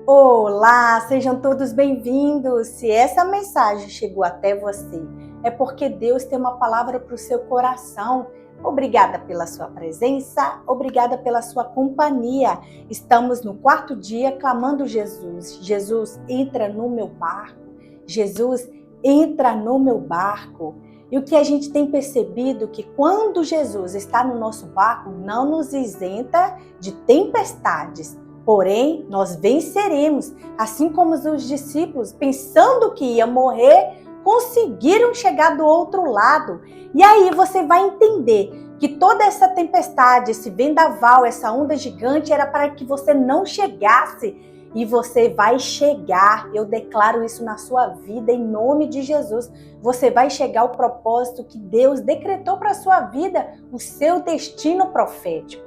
Olá, sejam todos bem-vindos. Se essa mensagem chegou até você, é porque Deus tem uma palavra para o seu coração. Obrigada pela sua presença, obrigada pela sua companhia. Estamos no quarto dia clamando Jesus. Jesus, entra no meu barco. Jesus, entra no meu barco. E o que a gente tem percebido que quando Jesus está no nosso barco, não nos isenta de tempestades. Porém, nós venceremos, assim como os discípulos, pensando que ia morrer, conseguiram chegar do outro lado. E aí você vai entender que toda essa tempestade, esse vendaval, essa onda gigante era para que você não chegasse. E você vai chegar, eu declaro isso na sua vida, em nome de Jesus. Você vai chegar ao propósito que Deus decretou para a sua vida, o seu destino profético.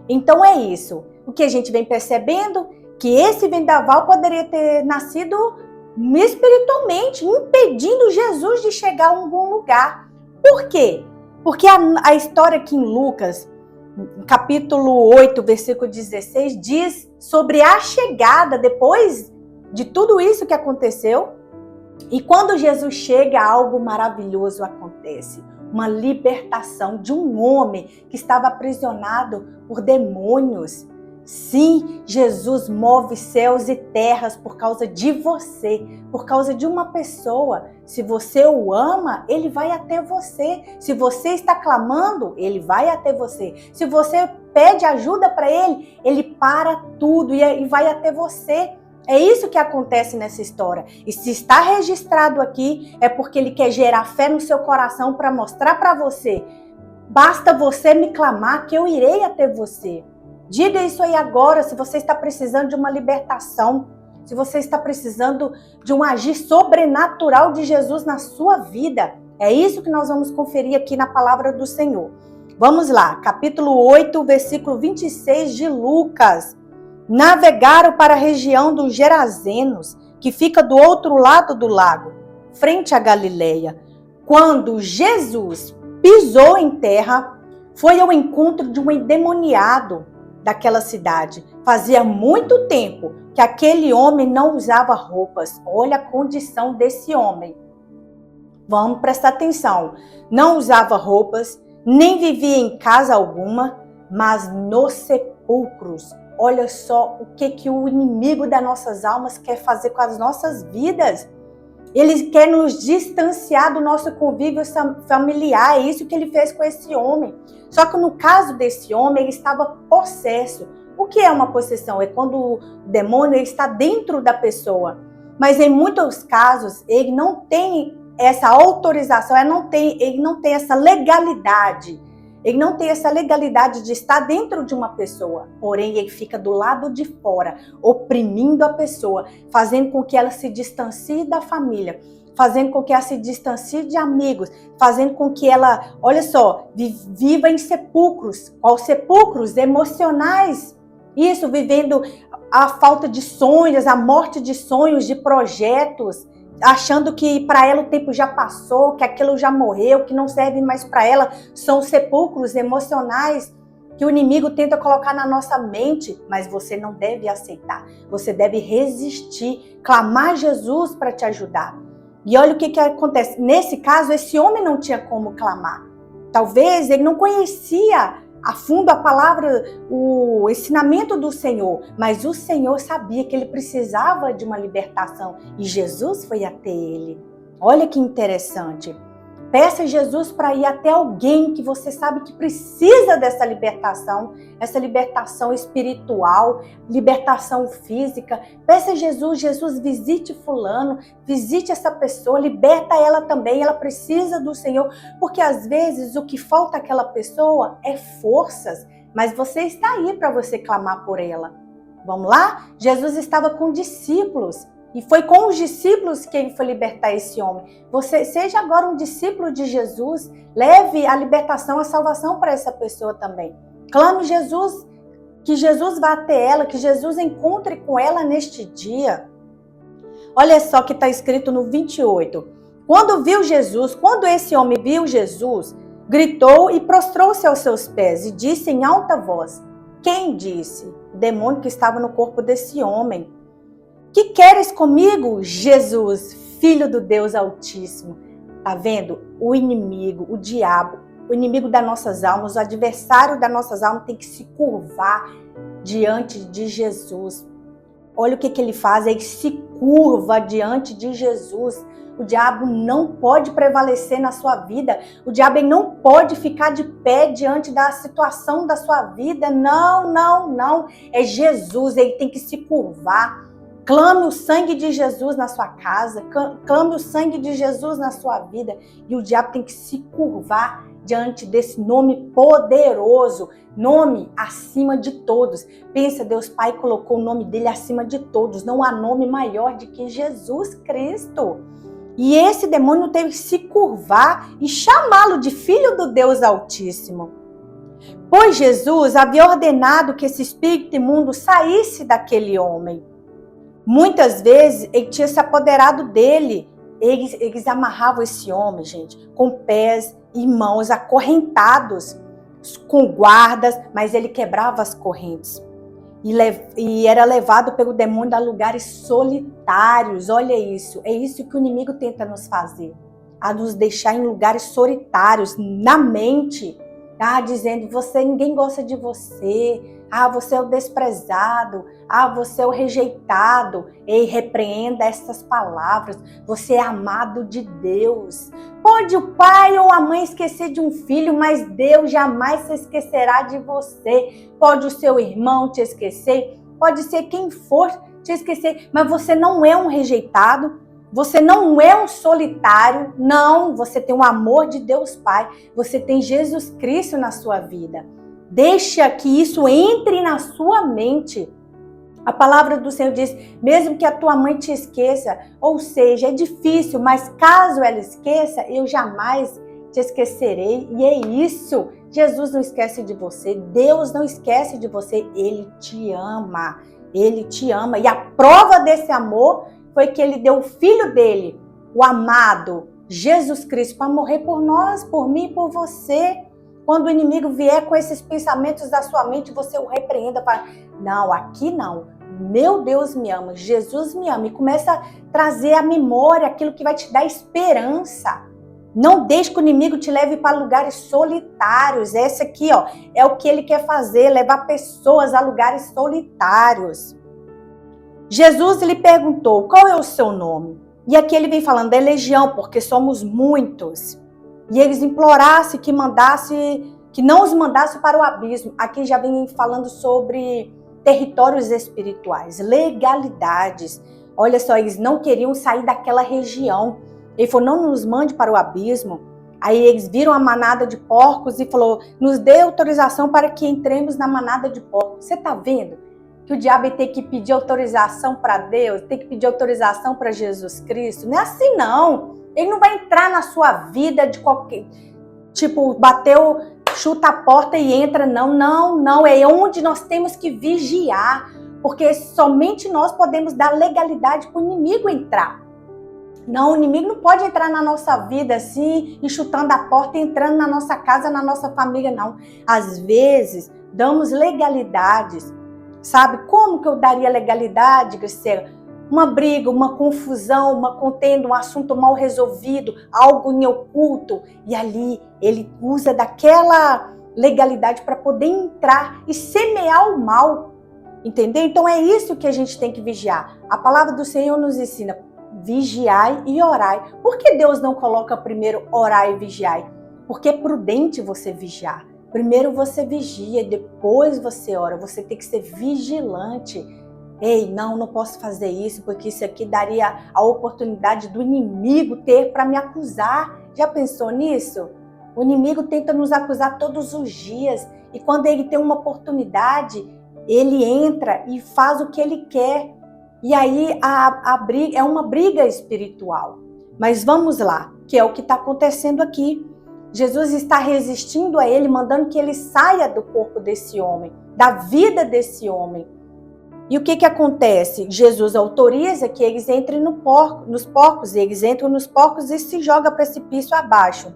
Então é isso. O que a gente vem percebendo, que esse vendaval poderia ter nascido espiritualmente, impedindo Jesus de chegar a algum lugar. Por quê? Porque a história aqui em Lucas, capítulo 8, versículo 16, diz sobre a chegada, depois de tudo isso que aconteceu. E quando Jesus chega, algo maravilhoso acontece. Uma libertação de um homem que estava aprisionado por demônios. Sim, Jesus move céus e terras por causa de você, por causa de uma pessoa. Se você o ama, ele vai até você. Se você está clamando, ele vai até você. Se você pede ajuda para ele, ele para tudo e vai até você. É isso que acontece nessa história. E se está registrado aqui, é porque ele quer gerar fé no seu coração para mostrar para você. Basta você me clamar que eu irei até você. Diga isso aí agora, se você está precisando de uma libertação, se você está precisando de um agir sobrenatural de Jesus na sua vida. É isso que nós vamos conferir aqui na palavra do Senhor. Vamos lá, capítulo 8, versículo 26 de Lucas. Navegaram para a região dos Gerazenos, que fica do outro lado do lago, frente à Galileia. Quando Jesus pisou em terra, foi ao encontro de um endemoniado daquela cidade. Fazia muito tempo que aquele homem não usava roupas. Olha a condição desse homem. Vamos prestar atenção. Não usava roupas, nem vivia em casa alguma, mas nos sepulcros. Olha só o que o inimigo das nossas almas quer fazer com as nossas vidas. Ele quer nos distanciar do nosso convívio familiar. É isso que ele fez com esse homem. Só que no caso desse homem, ele estava possesso. O que é uma possessão? É quando o demônio está dentro da pessoa. Mas em muitos casos, ele não tem essa autorização, ele não tem essa legalidade. Ele não tem essa legalidade de estar dentro de uma pessoa, porém ele fica do lado de fora, oprimindo a pessoa, fazendo com que ela se distancie da família, fazendo com que ela se distancie de amigos, fazendo com que ela, olha só, viva em sepulcros. Quais sepulcros? Emocionais. Isso, vivendo a falta de sonhos, a morte de sonhos, de projetos, achando que para ela o tempo já passou, que aquilo já morreu, que não serve mais para ela. São sepulcros emocionais que o inimigo tenta colocar na nossa mente, mas você não deve aceitar. Você deve resistir, clamar a Jesus para te ajudar. E olha o que acontece. Nesse caso, esse homem não tinha como clamar. Talvez ele não conhecia a fundo a palavra, o ensinamento do Senhor, mas o Senhor sabia que ele precisava de uma libertação e Jesus foi até ele. Olha que interessante. Peça a Jesus para ir até alguém que você sabe que precisa dessa libertação, essa libertação espiritual, libertação física. Peça a Jesus, Jesus, visite fulano, visite essa pessoa, liberta ela também, ela precisa do Senhor, porque às vezes o que falta àquela pessoa é forças, mas você está aí para você clamar por ela. Vamos lá? Jesus estava com discípulos. E foi com os discípulos que ele foi libertar esse homem. Você seja agora um discípulo de Jesus. Leve a libertação, a salvação para essa pessoa também. Clame Jesus, que Jesus vá até ela, que Jesus encontre com ela neste dia. Olha só o que está escrito no 28. Quando esse homem viu Jesus, gritou e prostrou-se aos seus pés e disse em alta voz: quem disse? O demônio que estava no corpo desse homem. Que queres comigo, Jesus, Filho do Deus Altíssimo? Tá vendo? O inimigo, o diabo, o inimigo das nossas almas, o adversário das nossas almas tem que se curvar diante de Jesus. Olha o que ele faz, ele se curva diante de Jesus. O diabo não pode prevalecer na sua vida. O diabo não pode ficar de pé diante da situação da sua vida. Não, não, não. É Jesus, ele tem que se curvar. Clame o sangue de Jesus na sua casa. Clame o sangue de Jesus na sua vida. E o diabo tem que se curvar diante desse nome poderoso. Nome acima de todos. Pensa, Deus Pai colocou o nome dele acima de todos. Não há nome maior do que Jesus Cristo. E esse demônio teve que se curvar e chamá-lo de Filho do Deus Altíssimo. Pois Jesus havia ordenado que esse espírito imundo saísse daquele homem. Muitas vezes ele tinha se apoderado dele. Eles amarravam esse homem, gente, com pés e mãos acorrentados, com guardas, mas ele quebrava as correntes. E era levado pelo demônio a lugares solitários. Olha isso, é isso que o inimigo tenta nos fazer. A nos deixar em lugares solitários, na mente, tá? Dizendo, ninguém gosta de você. Você é o desprezado. Você é o rejeitado. Ei, repreenda essas palavras. Você é amado de Deus. Pode o pai ou a mãe esquecer de um filho, mas Deus jamais se esquecerá de você. Pode o seu irmão te esquecer, pode ser quem for te esquecer, mas você não é um rejeitado, você não é um solitário, não, você tem o amor de Deus Pai, você tem Jesus Cristo na sua vida. Deixa que isso entre na sua mente. A palavra do Senhor diz, mesmo que a tua mãe te esqueça, ou seja, é difícil, mas caso ela esqueça, eu jamais te esquecerei. E é isso, Jesus não esquece de você, Deus não esquece de você, Ele te ama. Ele te ama. E a prova desse amor foi que Ele deu o Filho dele, o amado, Jesus Cristo, para morrer por nós, por mim e por você. Quando o inimigo vier com esses pensamentos da sua mente, você o repreenda para... Não, aqui não. Meu Deus me ama, Jesus me ama. E começa a trazer à memória aquilo que vai te dar esperança. Não deixe que o inimigo te leve para lugares solitários. Esse aqui, ó, é o que ele quer fazer, levar pessoas a lugares solitários. Jesus lhe perguntou, qual é o seu nome? E aqui ele vem falando, é legião, porque somos muitos. E eles implorassem que não os mandasse para o abismo. Aqui já vem falando sobre territórios espirituais, legalidades. Olha só, eles não queriam sair daquela região. Ele falou, não nos mande para o abismo. Aí eles viram a manada de porcos e falou, nos dê autorização para que entremos na manada de porcos. Você está vendo que o diabo tem que pedir autorização para Deus, tem que pedir autorização para Jesus Cristo? Não é assim não. Ele não vai entrar na sua vida de qualquer... Tipo, bateu, chuta a porta e entra. Não, não, não. É onde nós temos que vigiar. Porque somente nós podemos dar legalidade para o inimigo entrar. Não, o inimigo não pode entrar na nossa vida assim, e chutando a porta, entrando na nossa casa, na nossa família, não. Às vezes, damos legalidades. Sabe como que eu daria legalidade, Graciela? Uma briga, uma confusão, uma contenda, um assunto mal resolvido, algo em oculto. E ali ele usa daquela legalidade para poder entrar e semear o mal. Entendeu? Então é isso que a gente tem que vigiar. A palavra do Senhor nos ensina, vigiai e orai. Por que Deus não coloca primeiro orai e vigiai? Porque é prudente você vigiar. Primeiro você vigia, depois você ora. Você tem que ser vigilante. Ei, não posso fazer isso, porque isso aqui daria a oportunidade do inimigo ter para me acusar. Já pensou nisso? O inimigo tenta nos acusar todos os dias. E quando ele tem uma oportunidade, ele entra e faz o que ele quer. E aí a briga é uma briga espiritual. Mas vamos lá, que é o que está acontecendo aqui. Jesus está resistindo a ele, mandando que ele saia do corpo desse homem, da vida desse homem. E o que acontece? Jesus autoriza que eles entrem nos porcos, e eles entram nos porcos e se jogam precipício abaixo.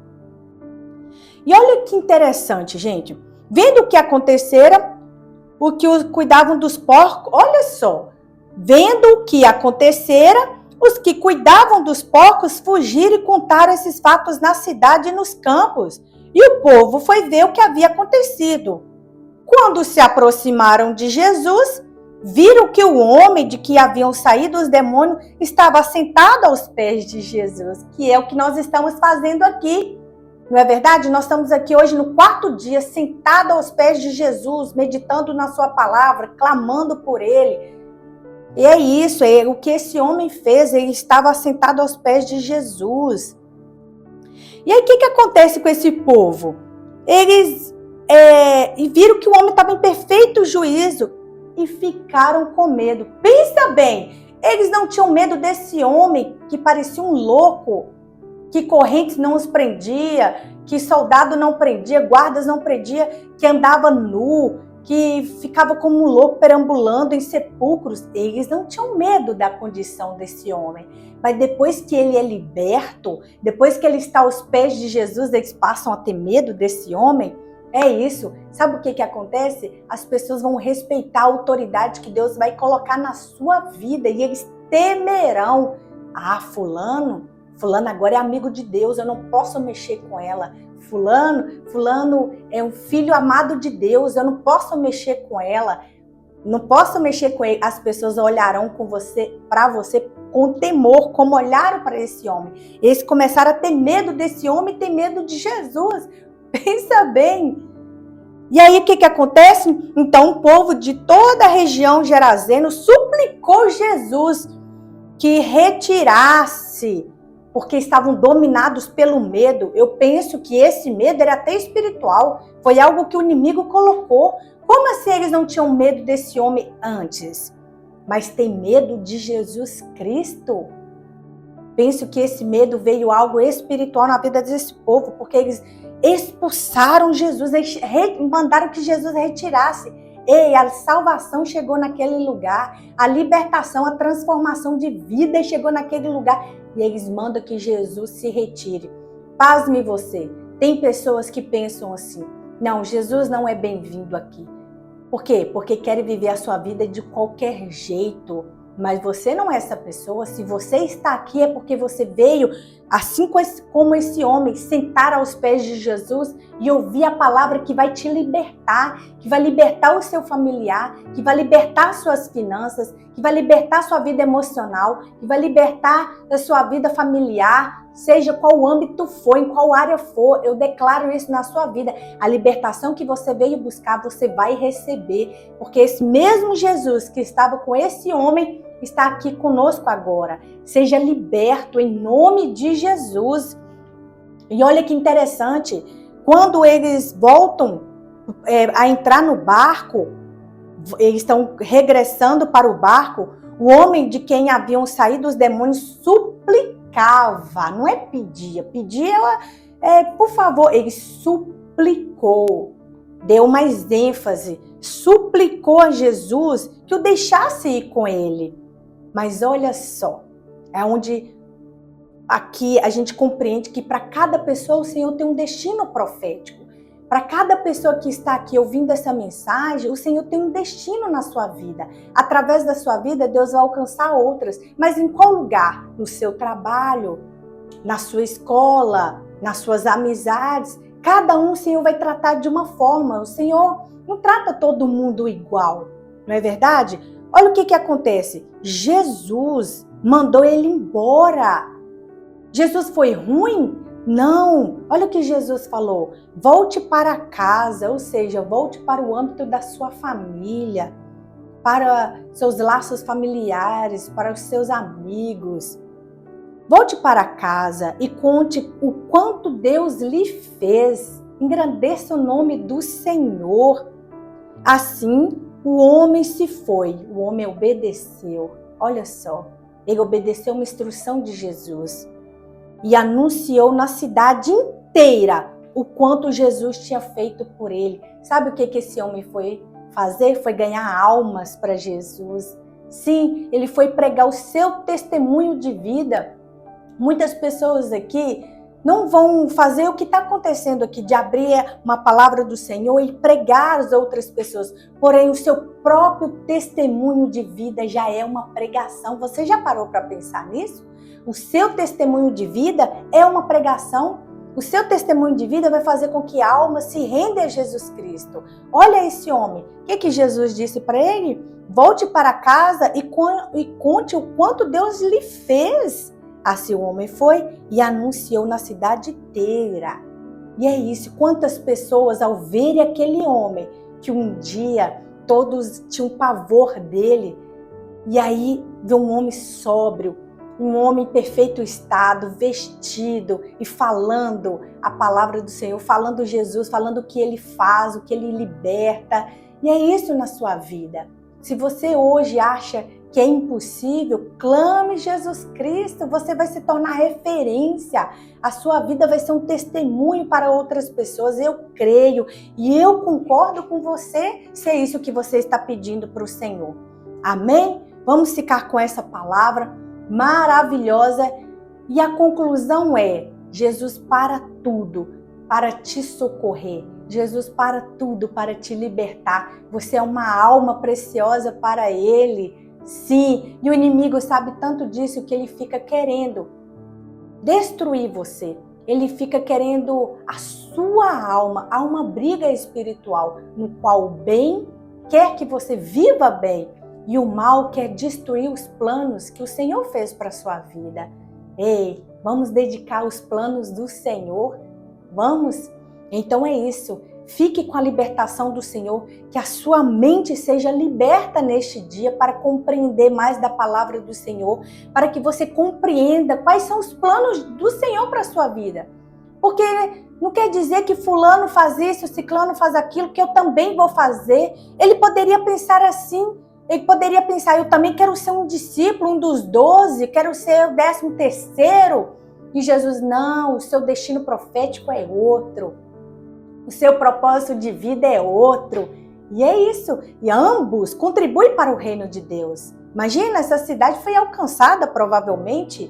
E olha que interessante, gente. Vendo o que acontecera, o que cuidavam dos porcos, olha só. Vendo o que acontecera, os que cuidavam dos porcos fugiram e contaram esses fatos na cidade e nos campos. E o povo foi ver o que havia acontecido. Quando se aproximaram de Jesus, viram que o homem de que haviam saído os demônios estava sentado aos pés de Jesus, que é o que nós estamos fazendo aqui. Não é verdade? Nós estamos aqui hoje no 4º dia, sentado aos pés de Jesus, meditando na sua palavra, clamando por ele. E é isso, é o que esse homem fez, ele estava sentado aos pés de Jesus. E aí o que acontece com esse povo? Eles viram que o homem estava em perfeito juízo e ficaram com medo. Pensa bem, eles não tinham medo desse homem que parecia um louco, que correntes não os prendia, que soldado não prendia, guardas não prendia, que andava nu, que ficava como um louco perambulando em sepulcros. Eles não tinham medo da condição desse homem. Mas depois que ele é liberto, depois que ele está aos pés de Jesus, eles passam a ter medo desse homem. É isso. Sabe o que acontece? As pessoas vão respeitar a autoridade que Deus vai colocar na sua vida e eles temerão. Ah, fulano agora é amigo de Deus, eu não posso mexer com ela. Fulano é um filho amado de Deus, eu não posso mexer com ela. Não posso mexer com ele. As pessoas olharão para você com temor, como olharam para esse homem. Eles começaram a ter medo desse homem, ter medo de Jesus. Pensa bem. E aí o que acontece? Então o povo de toda a região gerazeno suplicou Jesus que retirasse, porque estavam dominados pelo medo. Eu penso que esse medo era até espiritual, foi algo que o inimigo colocou. Como assim eles não tinham medo desse homem antes? Mas tem medo de Jesus Cristo? Penso que esse medo veio algo espiritual na vida desse povo, porque eles expulsaram Jesus, eles mandaram que Jesus retirasse. Ei, a salvação chegou naquele lugar, a libertação, a transformação de vida chegou naquele lugar. E eles mandam que Jesus se retire. Pasme você, tem pessoas que pensam assim, não, Jesus não é bem-vindo aqui. Por quê? Porque querem viver a sua vida de qualquer jeito. Mas você não é essa pessoa. Se você está aqui é porque você veio, assim como esse homem, sentar aos pés de Jesus e ouvir a palavra que vai te libertar, que vai libertar o seu familiar, que vai libertar suas finanças, que vai libertar sua vida emocional, que vai libertar a sua vida familiar, seja qual âmbito for, em qual área for. Eu declaro isso na sua vida. A libertação que você veio buscar, você vai receber, porque esse mesmo Jesus que estava com esse homem está aqui conosco agora. Seja liberto em nome de Jesus. E olha que interessante, quando eles voltam a entrar no barco, eles estão regressando para o barco, o homem de quem haviam saído os demônios suplicava, não é pedia, por favor, ele suplicou, deu mais ênfase, suplicou a Jesus que o deixasse ir com ele. Mas olha só, é onde aqui a gente compreende que para cada pessoa o Senhor tem um destino profético. Para cada pessoa que está aqui ouvindo essa mensagem, o Senhor tem um destino na sua vida. Através da sua vida, Deus vai alcançar outras. Mas em qual lugar? No seu trabalho, na sua escola, nas suas amizades. Cada um o Senhor vai tratar de uma forma. O Senhor não trata todo mundo igual, não é verdade? Olha o que acontece. Jesus mandou ele embora. Jesus foi ruim? Não. Olha o que Jesus falou. Volte para casa, ou seja, volte para o âmbito da sua família, para seus laços familiares, para os seus amigos. Volte para casa e conte o quanto Deus lhe fez. Engrandeça o nome do Senhor. Assim, o homem se foi, o homem obedeceu. Olha só, ele obedeceu uma instrução de Jesus e anunciou na cidade inteira o quanto Jesus tinha feito por ele. Sabe o que esse homem foi fazer? Foi ganhar almas para Jesus. Sim, ele foi pregar o seu testemunho de vida. Muitas pessoas aqui não vão fazer o que está acontecendo aqui, de abrir uma palavra do Senhor e pregar às outras pessoas. Porém, o seu próprio testemunho de vida já é uma pregação. Você já parou para pensar nisso? O seu testemunho de vida é uma pregação. O seu testemunho de vida vai fazer com que a alma se renda a Jesus Cristo. Olha esse homem. O que Jesus disse para ele? Volte para casa e conte o quanto Deus lhe fez. Assim o homem foi e anunciou na cidade inteira. E é isso, quantas pessoas ao verem aquele homem, que um dia todos tinham pavor dele, e aí vê um homem sóbrio, um homem em perfeito estado, vestido e falando a palavra do Senhor, falando Jesus, falando o que ele faz, o que ele liberta. E é isso na sua vida. Se você hoje acha que é impossível, clame Jesus Cristo, você vai se tornar referência. A sua vida vai ser um testemunho para outras pessoas. Eu creio e eu concordo com você se é isso que você está pedindo para o Senhor. Amém? Vamos ficar com essa palavra maravilhosa. E a conclusão é: Jesus para tudo, para te socorrer. Jesus para tudo, para te libertar. Você é uma alma preciosa para Ele. Sim, e o inimigo sabe tanto disso que ele fica querendo destruir você. Ele fica querendo a sua alma. Há uma briga espiritual no qual o bem quer que você viva bem e o mal quer destruir os planos que o Senhor fez para a sua vida. Ei, vamos dedicar os planos do Senhor? Vamos? Então é isso. Fique com a libertação do Senhor, que a sua mente seja liberta neste dia para compreender mais da palavra do Senhor, para que você compreenda quais são os planos do Senhor para a sua vida. Porque não quer dizer que fulano faz isso, ciclano faz aquilo, que eu também vou fazer. Ele poderia pensar assim, ele poderia pensar, eu também quero ser um discípulo, um dos 12, quero ser o 13º. E Jesus, não, o seu destino profético é outro. O seu propósito de vida é outro. E é isso. E ambos contribuem para o reino de Deus. Imagina, essa cidade foi alcançada provavelmente.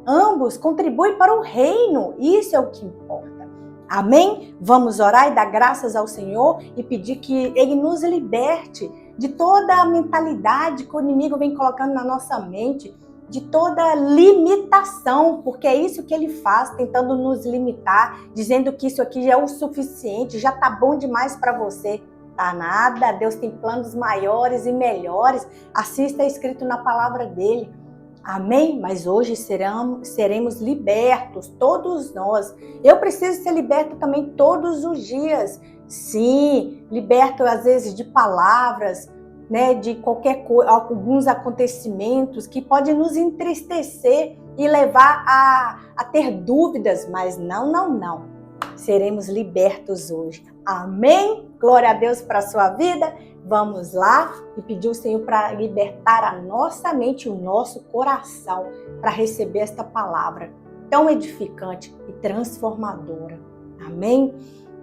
Ambos contribuem para o reino. Isso é o que importa. Amém? Vamos orar e dar graças ao Senhor e pedir que Ele nos liberte de toda a mentalidade que o inimigo vem colocando na nossa mente, de toda limitação, porque é isso que ele faz, tentando nos limitar, dizendo que isso aqui já é o suficiente, já tá bom demais para você. Tá nada, Deus tem planos maiores e melhores, assim está escrito na palavra dele. Amém? Mas hoje seremos libertos, todos nós. Eu preciso ser liberto também todos os dias. Sim, liberto às vezes de palavras, né, de qualquer coisa, alguns acontecimentos que podem nos entristecer e levar a ter dúvidas, mas não. Seremos libertos hoje. Amém? Glória a Deus para a sua vida. Vamos lá e pedir ao Senhor para libertar a nossa mente e o nosso coração para receber esta palavra tão edificante e transformadora. Amém?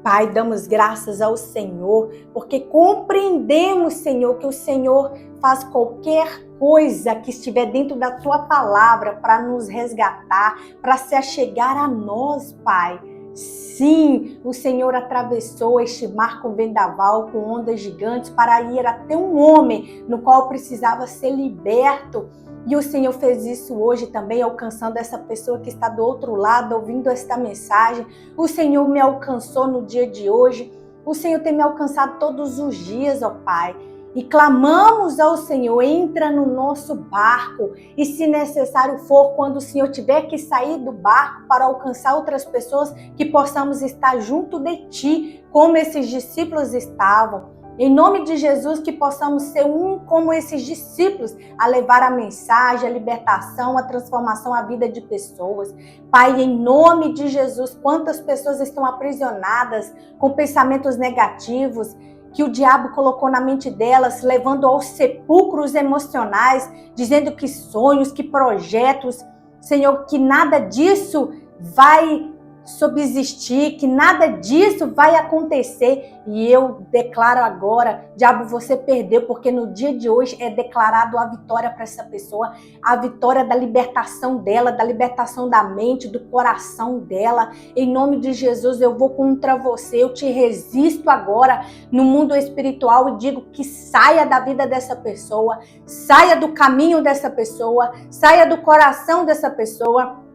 Pai, damos graças ao Senhor, porque compreendemos, Senhor, que o Senhor faz qualquer coisa que estiver dentro da Tua palavra para nos resgatar, para se achegar a nós, Pai. Sim, o Senhor atravessou este mar com vendaval, com ondas gigantes, para ir até um homem no qual precisava ser liberto. E o Senhor fez isso hoje também, alcançando essa pessoa que está do outro lado, ouvindo esta mensagem. O Senhor me alcançou no dia de hoje. O Senhor tem me alcançado todos os dias, ó Pai. E clamamos ao Senhor, entra no nosso barco. E se necessário for, quando o Senhor tiver que sair do barco para alcançar outras pessoas, que possamos estar junto de Ti, como esses discípulos estavam. Em nome de Jesus, que possamos ser um como esses discípulos, a levar a mensagem, a libertação, a transformação, a vida de pessoas. Pai, em nome de Jesus, quantas pessoas estão aprisionadas com pensamentos negativos que o diabo colocou na mente delas, levando aos sepulcros emocionais, dizendo que sonhos, que projetos, Senhor, que nada disso vai subsistir, que nada disso vai acontecer. E eu declaro agora, diabo, você perdeu, porque no dia de hoje é declarado a vitória para essa pessoa, a vitória da libertação dela, da libertação da mente, do coração dela. Em nome de Jesus, eu vou contra você, eu te resisto agora no mundo espiritual e digo que saia da vida dessa pessoa, saia do caminho dessa pessoa, saia do coração dessa pessoa,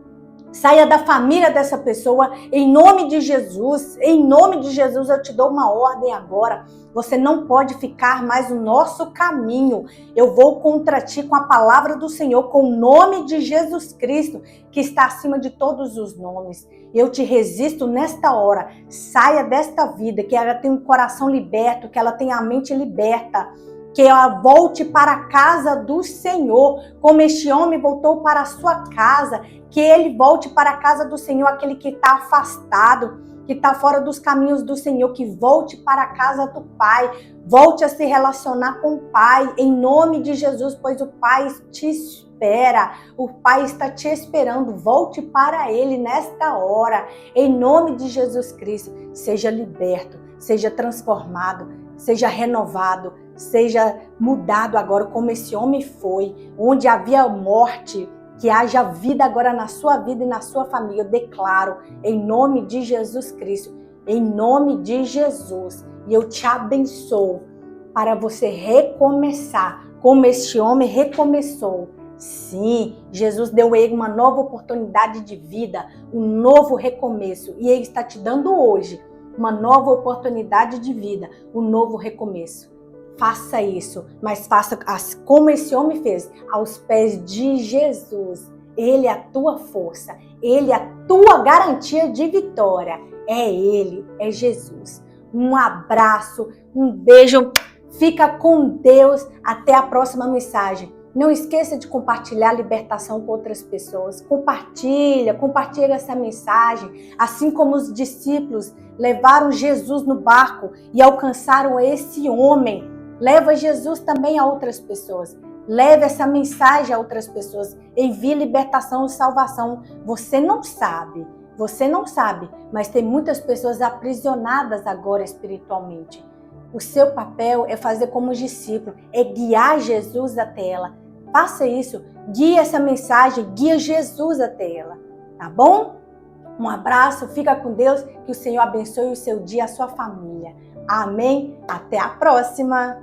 saia da família dessa pessoa, em nome de Jesus. Em nome de Jesus, eu te dou uma ordem agora. Você não pode ficar mais no nosso caminho. Eu vou contra ti com a palavra do Senhor, com o nome de Jesus Cristo, que está acima de todos os nomes. Eu te resisto nesta hora. Saia desta vida, que ela tenha um coração liberto, que ela tenha a mente liberta, que ela volte para a casa do Senhor, como este homem voltou para a sua casa, que ele volte para a casa do Senhor, aquele que está afastado, que está fora dos caminhos do Senhor, que volte para a casa do Pai, volte a se relacionar com o Pai, em nome de Jesus, pois o Pai te espera, o Pai está te esperando, volte para Ele nesta hora, em nome de Jesus Cristo. Seja liberto, seja transformado, seja renovado, seja mudado agora como esse homem foi, onde havia morte, que haja vida agora na sua vida e na sua família. Eu declaro em nome de Jesus Cristo, em nome de Jesus, e eu te abençoo para você recomeçar como este homem recomeçou. Sim, Jesus deu a ele uma nova oportunidade de vida, um novo recomeço, e Ele está te dando hoje uma nova oportunidade de vida, um novo recomeço. Faça isso, mas faça como esse homem fez, aos pés de Jesus. Ele é a tua força, Ele é a tua garantia de vitória. É Ele, é Jesus. Um abraço, um beijo, fica com Deus, até a próxima mensagem. Não esqueça de compartilhar a libertação com outras pessoas. Compartilha essa mensagem, assim como os discípulos levaram Jesus no barco e alcançaram esse homem. Leva Jesus também a outras pessoas. Leve essa mensagem a outras pessoas. Envie libertação e salvação. Você não sabe, mas tem muitas pessoas aprisionadas agora espiritualmente. O seu papel é fazer como os discípulos, é guiar Jesus até ela. Faça isso, guie essa mensagem, guia Jesus até ela, tá bom? Um abraço, fica com Deus, que o Senhor abençoe o seu dia, a sua família. Amém? Até a próxima!